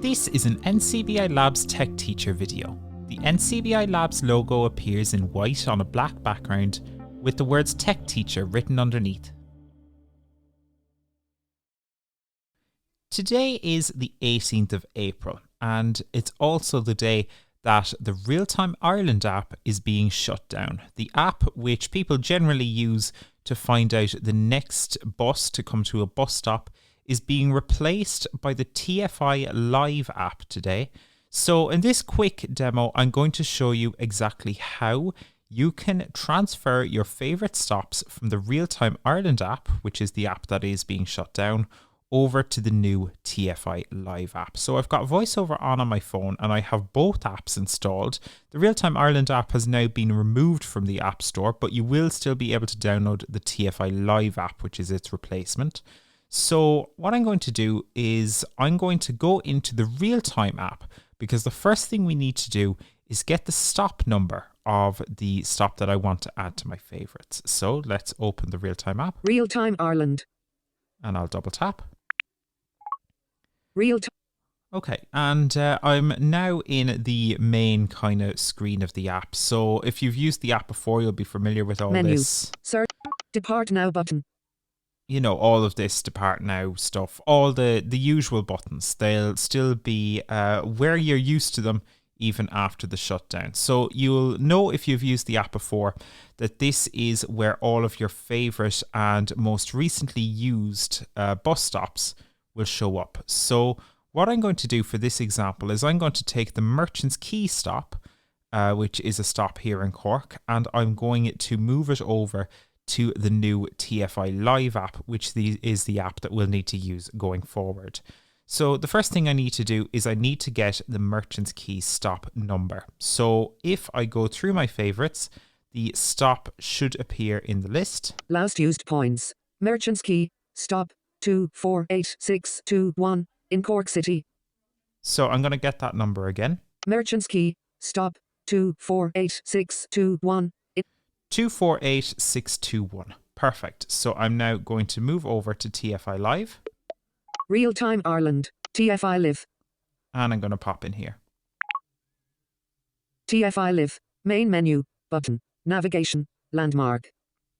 This is an NCBI Labs Tech Teacher video. The NCBI Labs logo appears in white on a black background with the words Tech Teacher written underneath. Today is the 18th of April and it's also the day that the Real-Time Ireland app is being shut down. The app which people generally use to find out the next bus to come to a bus stop is being replaced by the TFI Live App today. So in this quick demo, I'm going to show you exactly how you can transfer your favorite stops from the Real-Time Ireland app, which is the app that is being shut down, over to the new TFI Live app. So I've got Voiceover on my phone and I have both apps installed. The Real-Time Ireland app has now been removed from the App Store, but you will still be able to download the TFI Live app, which is its replacement. So what I'm going to do is I'm going to go into the Real-Time app because the first thing we need to do is get the stop number of the stop that I want to add to my favorites. So let's open the Real-Time app. Real-Time Ireland. And I'll double tap. Real-Time. Okay, and I'm now in the main kind of screen of the app. So if you've used the app before, you'll be familiar with all Menu. this. Search. Depart now button. You know, all of this depart now stuff, all the usual buttons. They'll still be where you're used to them even after the shutdown. So you'll know if you've used the app before that this is where all of your favorite and most recently used bus stops will show up. So what I'm going to do for this example is I'm going to take the Merchant's Quay stop, which is a stop here in Cork, and I'm going to move it over to the new TFI Live app, which is the app that we'll need to use going forward. So the first thing I need to do is I need to get the Merchant's Quay stop number. So if I go through my favorites, the stop should appear in the list. Last used points. Merchant's Quay, stop 248621 in Cork City. So I'm going to get that number again. Merchant's Quay, stop 248621 in 248621. Perfect. So I'm now going to move over to TFI Live. Real-Time Ireland, TFI Live. And I'm going to pop in here. TFI Live, main menu, button, navigation, landmark.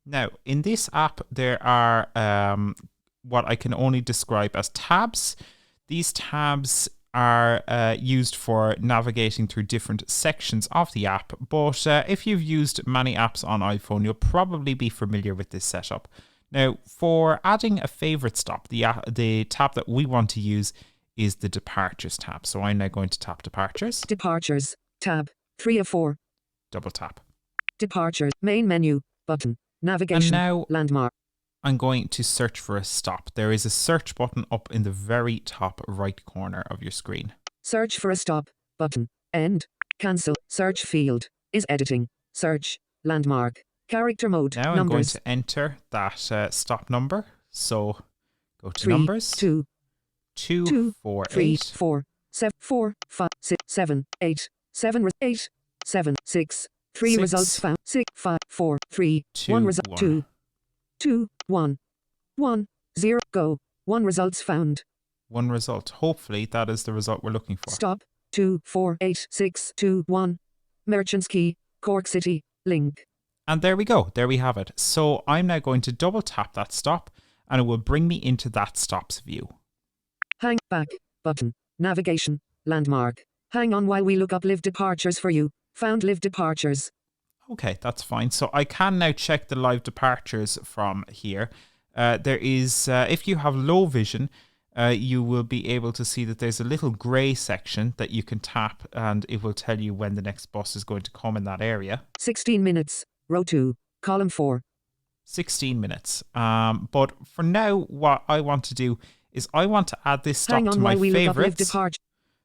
Now, in this app, there are what I can only describe as tabs. These tabs are used for navigating through different sections of the app. But if you've used many apps on iPhone, you'll probably be familiar with this setup. Now, for adding a favorite stop, the tab that we want to use is the Departures tab. So I'm now going to tap Departures. Departures, tab 3 of 4. Double tap. Departures, main menu, button, navigation, and now landmark. I'm going to search for a stop. There is a search button up in the very top right corner of your screen. Search for a stop, button, end, cancel, search field, is editing, search, landmark. Character mode. Now numbers. I'm going to enter that stop number. So go to 3, numbers. 2, 2, 4, 3, 8. 4, 7, 4, 5, 6, 7, 8, 7, 8, 7, 6, 3 6, results found. 6, 5, 4, 3, 2, 1 result. 1. 2, 2, 1, 1, 0, go. 1 results found. 1 result. Hopefully that is the result we're looking for. Stop. 2, 4, 8, 6, 2, 1. Merchant's Quay, Cork City, link. And there we go. There we have it. So I'm now going to double tap that stop and it will bring me into that stops view. Hang back, button, navigation, landmark. Hang on while we look up live departures for you. Found live departures. Okay, that's fine. So I can now check the live departures from here. There is, if you have low vision, you will be able to see that there's a little grey section that you can tap and it will tell you when the next bus is going to come in that area. 16 minutes. Row 2, column 4. 16 minutes. But for now, what I want to do is I want to add this stop to my favorites.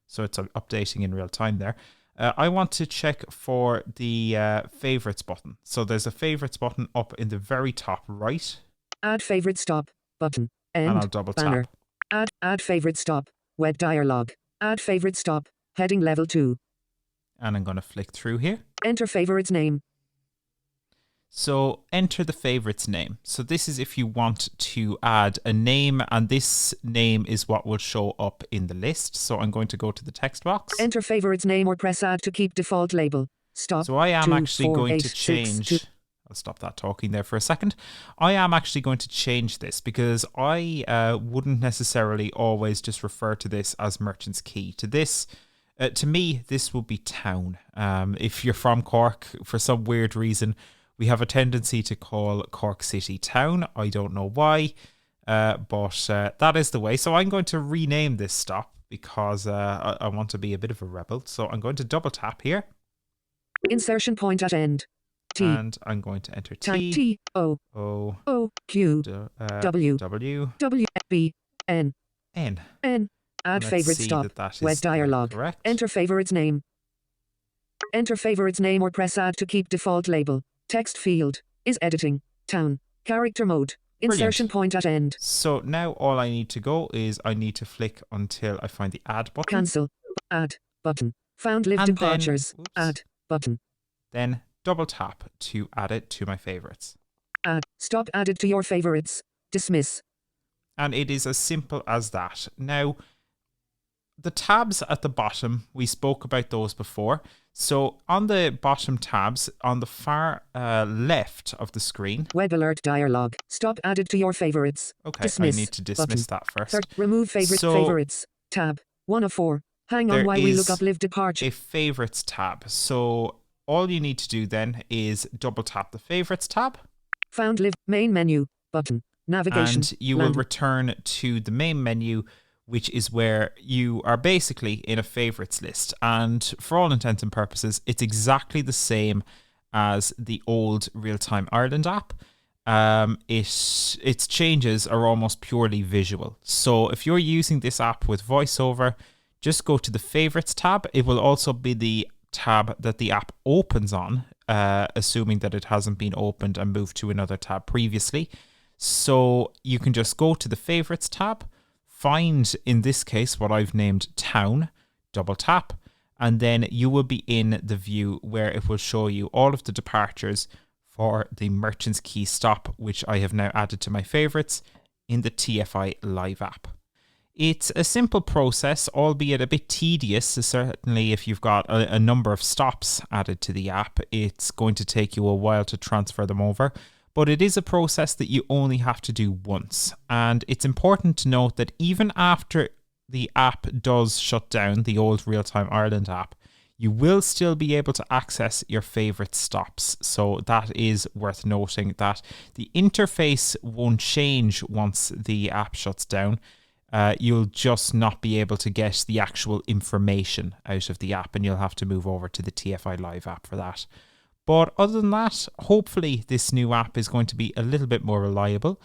So it's updating in real time there. I want to check for the favorites button. So there's a favorites button up in the very top right. Add favorite stop button. End. And I'll double banner. tap. Add favorite stop. Web dialog. Add favorite stop. Heading level 2. And I'm going to flick through here. Enter favorite's name. So enter the favorites name. So this is if you want to add a name, and this name is what will show up in the list. So I'm going to go to the text box. Enter favorites name or press add to keep default label. Stop. So I am 2, actually 4, going 8, to 6, change. 2. I'll stop that talking there for a second. I am actually going to change this because I wouldn't necessarily always just refer to this as Merchant's Key. To me, this would be town. If you're from Cork, for some weird reason, we have a tendency to call Cork City town. I don't know why, but that is the way. So I'm going to rename this stop because I want to be a bit of a rebel. So I'm going to double tap here. Insertion point at end. T. And I'm going to enter T. O. O. O. Q. W. W. W. B. N. N. N. Add favorite stop. Web dialog. Correct. Enter favorites name. Enter favorites name or press add to keep default label. Text field is editing. Town. Character mode. Insertion point at end. So now all I need to go is I need to flick until I find the add button. Cancel. Add button. Found live departures. Add button. Then double tap to add it to my favorites. Add. Stop added to your favorites. Dismiss. And it is as simple as that. Now, the tabs at the bottom, we spoke about those before. So on the bottom tabs, on the far left of the screen. Web alert dialog. Stop added to your favorites. Okay, dismiss I need to dismiss button. that first. Remove favorites. Tab. 1 of 4. Hang on while we look up live departure. A favorites tab. So all you need to do then is double tap the favorites tab. Found live main menu button. Navigation. And you will return to the main menu, which is where you are basically in a favorites list. And for all intents and purposes, it's exactly the same as the old Real-Time Ireland app. Its changes are almost purely visual. So if you're using this app with VoiceOver, just go to the favorites tab. It will also be the tab that the app opens on, assuming that it hasn't been opened and moved to another tab previously. So you can just go to the favorites tab, find, in this case, what I've named town, double tap, and then you will be in the view where it will show you all of the departures for the Merchant's Key stop, which I have now added to my favorites in the TFI Live app. It's a simple process, albeit a bit tedious. Certainly if you've got a number of stops added to the app, it's going to take you a while to transfer them over. But it is a process that you only have to do once. And it's important to note that even after the app does shut down, the old Real-Time Ireland app, you will still be able to access your favorite stops. So that is worth noting, that the interface won't change once the app shuts down. You'll just not be able to get the actual information out of the app, and you'll have to move over to the TFI Live app for that. But other than that, hopefully this new app is going to be a little bit more reliable.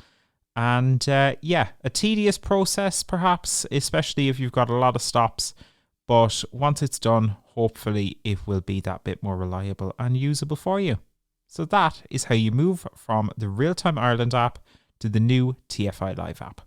And yeah, a tedious process perhaps, especially if you've got a lot of stops. But once it's done, hopefully it will be that bit more reliable and usable for you. So that is how you move from the Real-Time Ireland app to the new TFI Live app.